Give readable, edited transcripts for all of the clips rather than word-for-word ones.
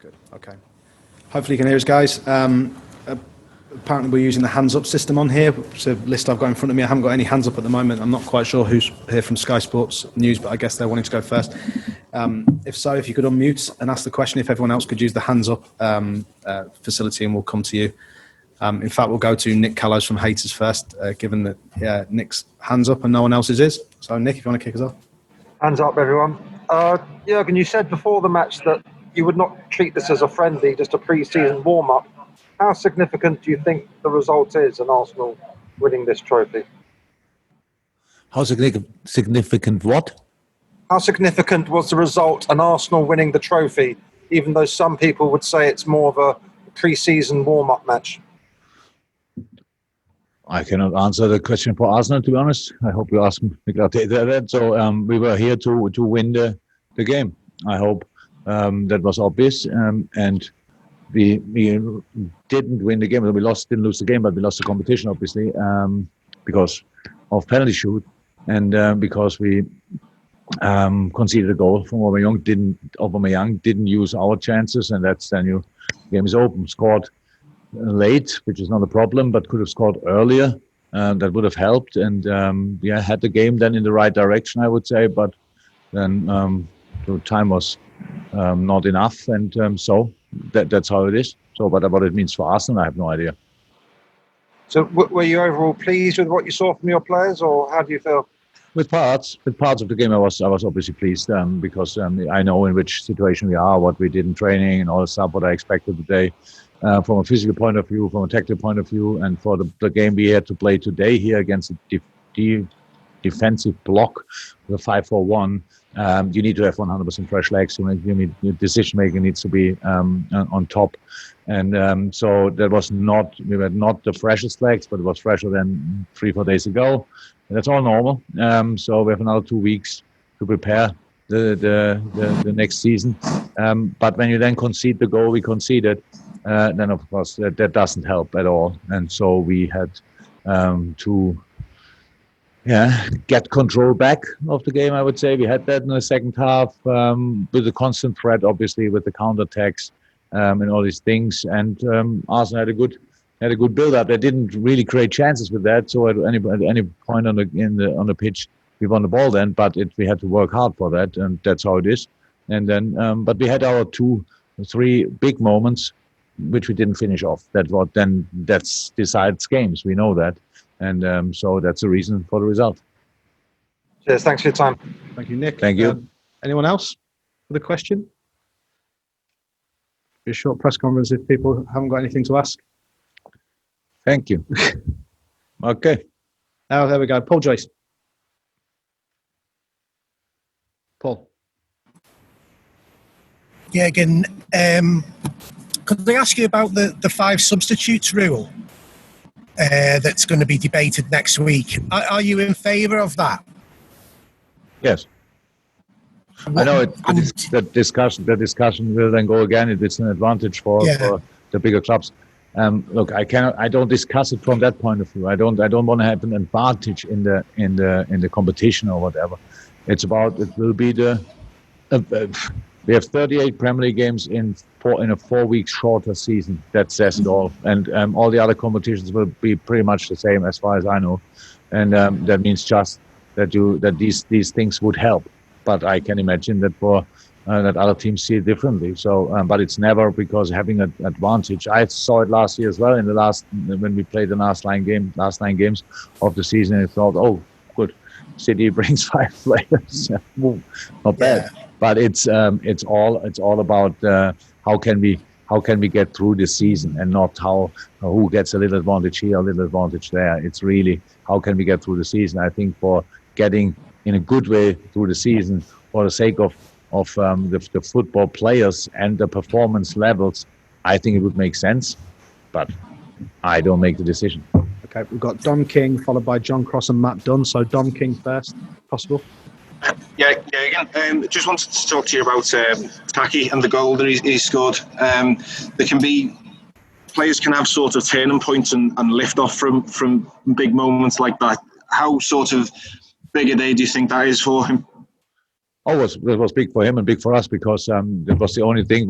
Good. Okay. Hopefully you can hear us, guys. Apparently we're using the hands up system on here. It's a list I've got in front of me. I haven't got any hands up at the moment. I'm not quite sure who's here from Sky Sports News, but I guess they're wanting to go first. If so, if you could unmute and ask the question, if everyone else could use the hands up facility, and we'll come to you. In fact, we'll go to Nick Callows from Haters first, given that Nick's hands up and no one else's is. So Nick, if you want to kick us off. Hands up, everyone. Jurgen, you said before the match that you would not treat this as a friendly, just a pre-season warm-up. How significant do you think the result is in Arsenal winning this trophy? How significant what? How significant was the result in Arsenal winning the trophy, even though some people would say it's more of a pre-season warm-up match? I cannot answer the question for Arsenal, to be honest. I hope you ask me that. So we were here to win the game. I hope that was obvious. And we didn't win the game. We didn't lose the game, but we lost the competition, obviously, because of penalty shoot and because we conceded a goal from Aubameyang didn't use our chances, and that's then game is open. Scored late, which is not a problem, but could have scored earlier. That would have helped, and had the game then in the right direction, I would say. But then the time was not enough, and so that's how it is. So, but what it means for Arsenal, I have no idea. So, were you overall pleased with what you saw from your players, or how do you feel? With parts of the game, I was obviously pleased because I know in which situation we are, what we did in training, and all the stuff, what I expected today. From a physical point of view, from a tactical point of view, and for the game we had to play today here against a defensive block with a 5-4-1, you need to have 100% fresh legs. Your decision making needs to be on top, and so we were not the freshest legs, but it was fresher than 3-4 days ago. And that's all normal. So we have another 2 weeks to prepare the next season. But when you then concede the goal we conceded, then of course that doesn't help at all, and so we had to get control back of the game. I would say we had that in the second half with the constant threat, obviously, with the counterattacks and all these things. And Arsenal had a good build-up. They didn't really create chances with that. So at any point on the pitch, we won the ball then. But we had to work hard for that, and that's how it is. And then, but we had our 2-3 big moments, which we didn't finish off. That decides games. We know that. And so that's the reason for the result. Cheers. Thanks for your time. Thank you, Nick. Thank you. Anyone else for the question? A short press conference if people haven't got anything to ask. Thank you. Okay. Oh, there we go. Paul Joyce. Paul. Yeah, again, could I ask you about the 5 substitutes rule that's going to be debated next week? Are you in favour of that? Yes. I know the discussion will then go again. It's an advantage for the bigger clubs. Look, I don't discuss it from that point of view. I don't want to have an advantage in the competition or whatever. It's about, it will be we have 38 Premier League games in a 4 week shorter season. That says it all. And all the other competitions will be pretty much the same as far as I know. And that means just that these things would help. But I can imagine that that other teams see it differently. So, but it's never because having an advantage. I saw it last year as well when we played the last 9 games of the season. And I thought, oh, good, City brings 5 players, not bad. Yeah. But it's all about how can we get through this season, and not who gets a little advantage here, a little advantage there. It's really how can we get through the season. I think for getting in a good way through the season, for the sake of the football players and the performance levels, I think it would make sense. But I don't make the decision. Okay, we've got Don King followed by John Cross and Matt Dunn. So Don King first, possible. Yeah. Again, just wanted to talk to you about Taki and the goal that he scored. There can be players can have sort of turning points and lift off from big moments like that. How sort of big a day do you think that is for him? It was big for him and big for us because it was the only thing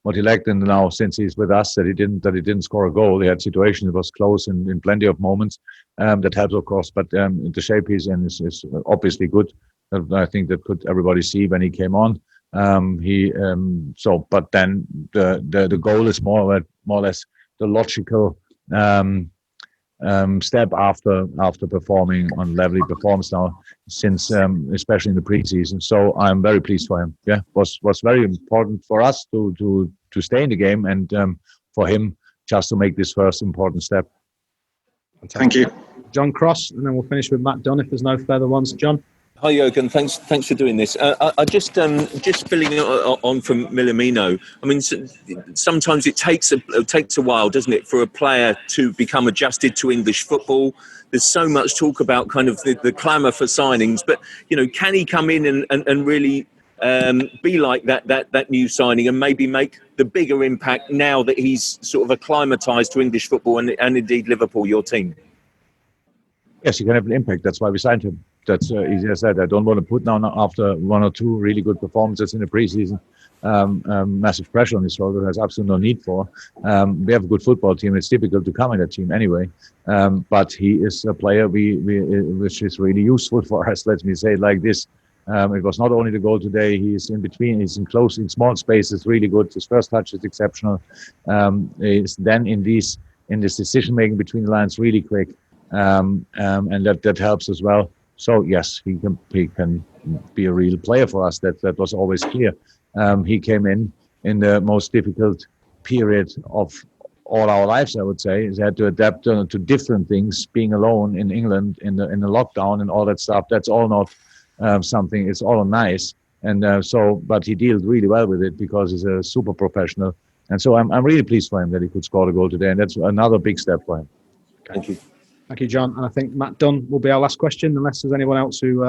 what he lacked. And now, since he's with us, that he didn't score a goal. He had situations, it was close in plenty of moments. That helps, of course. But the shape he's in is obviously good. I think that could everybody see when he came on. But then the goal is more or less the logical step after performing on level he performs now since especially in the preseason. So I'm very pleased for him. Yeah, was very important for us to stay in the game and for him just to make this first important step. Thank you, John Cross, and then we'll finish with Matt Dunn if there's no further ones. John. Hi Jurgen, thanks for doing this. I just filling on from Milamino. I mean, sometimes it takes a while, doesn't it, for a player to become adjusted to English football. There's so much talk about kind of the clamour for signings, but can he come in and really be like that new signing and maybe make the bigger impact now that he's sort of acclimatised to English football and indeed Liverpool, your team? Yes, he can have an impact. That's why we signed him. That's easy as that. I don't want to put now after one or two really good performances in the preseason, massive pressure on his shoulder. There's absolutely no need for. We have a good football team. It's difficult to come in that team anyway. But he is a player which is really useful for us. Let me say it like this. It was not only the goal today. He's in between. He's in small spaces. Really good. His first touch is exceptional. He's then in this decision making between the lines really quick. And that helps as well. So yes, he can be a real player for us. That was always clear. He came in the most difficult period of all our lives, I would say. He had to adapt to different things. Being alone in England in the lockdown and all that stuff. That's all not something. It's all nice. And but he dealt really well with it because he's a super professional. And so I'm really pleased for him that he could score the goal today. And that's another big step for him. Thank you. Thank you, John. And I think Matt Dunn will be our last question, unless there's anyone else who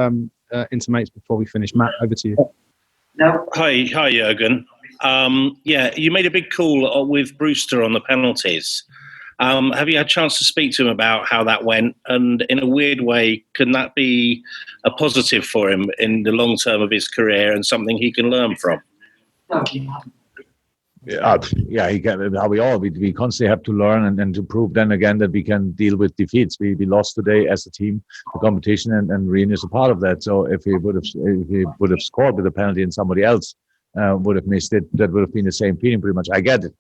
intimates before we finish. Matt, over to you. No. Hi, Jurgen. You made a big call with Brewster on the penalties. Have you had a chance to speak to him about how that went? And in a weird way, can that be a positive for him in the long term of his career and something he can learn from? He can. We constantly have to learn and to prove then again that we can deal with defeats. We lost today as a team, the competition, and Rhian is a part of that. So if he would have scored with a penalty and somebody else would have missed it, that would have been the same feeling pretty much. I get it.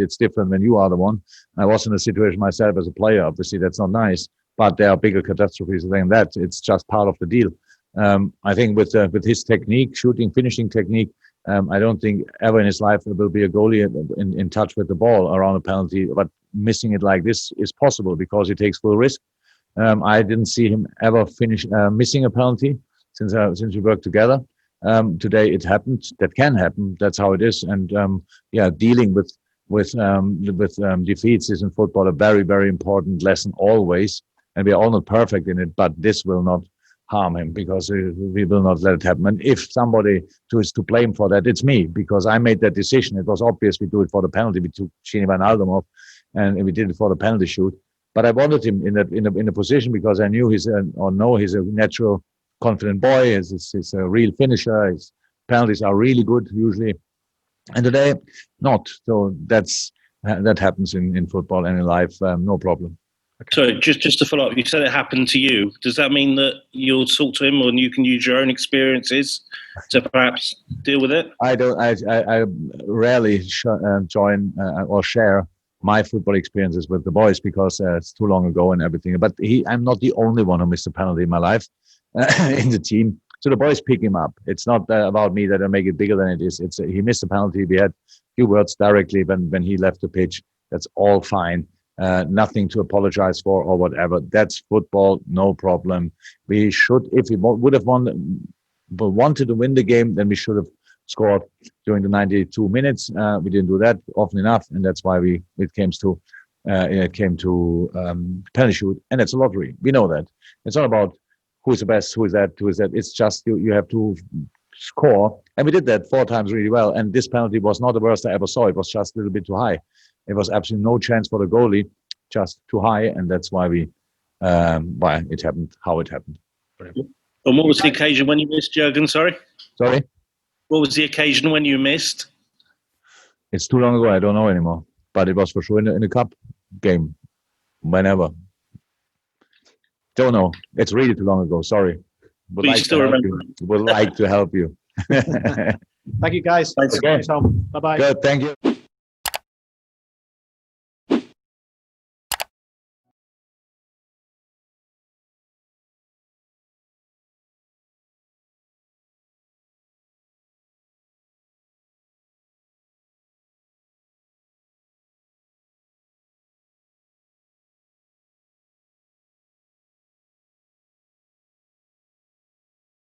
It's different when you are the one. I was in a situation myself as a player. Obviously, that's not nice. But there are bigger catastrophes than that. It's just part of the deal. I think with his technique, finishing technique. I don't think ever in his life there will be a goalie in touch with the ball around a penalty, but missing it like this is possible because he takes full risk. I didn't see him ever finish missing a penalty since we worked together. Today it happened. That can happen. That's how it is. And dealing with defeats is in football a very, very important lesson always. And we are all not perfect in it, but this will not harm him because we will not let it happen. And if somebody is to blame for that, it's me because I made that decision. It was obvious we do it for the penalty. We took Sheeny Van Aldum off, and we did it for the penalty shoot. But I wanted him in a position because I knew he's a natural, confident boy. He's a real finisher. His penalties are really good usually, and today not. So that happens in football and in life. No problem. Okay. So just to follow up, you said it happened to you. Does that mean that you'll talk to him and you can use your own experiences to perhaps deal with it? I don't. I rarely join or share my football experiences with the boys because it's too long ago and everything. But I'm not the only one who missed a penalty in my life in the team. So the boys pick him up. It's not about me that I make it bigger than it is. He missed a penalty. We had a few words directly when he left the pitch. That's all fine. Nothing to apologize for or whatever. That's football, no problem. We should, if we would have wanted to win the game, then we should have scored during the 92 minutes. We didn't do that often enough, and that's why it came to penalty shoot, and it's a lottery. We know that. It's not about who's the best, who is that. It's just you have to score, and we did that 4 times really well. And this penalty was not the worst I ever saw. It was just a little bit too high. It was absolutely no chance for the goalie, just too high, and that's why why it happened, how it happened. And what was the occasion when you missed, Jurgen? Sorry? Sorry? What was the occasion when you missed? It's too long ago. I don't know anymore. But it was for sure in a cup game. Whenever. Don't know. It's really too long ago. Sorry. But you still remember. Would like to help you. Thank you, guys. Okay. Bye bye. Good. Thank you.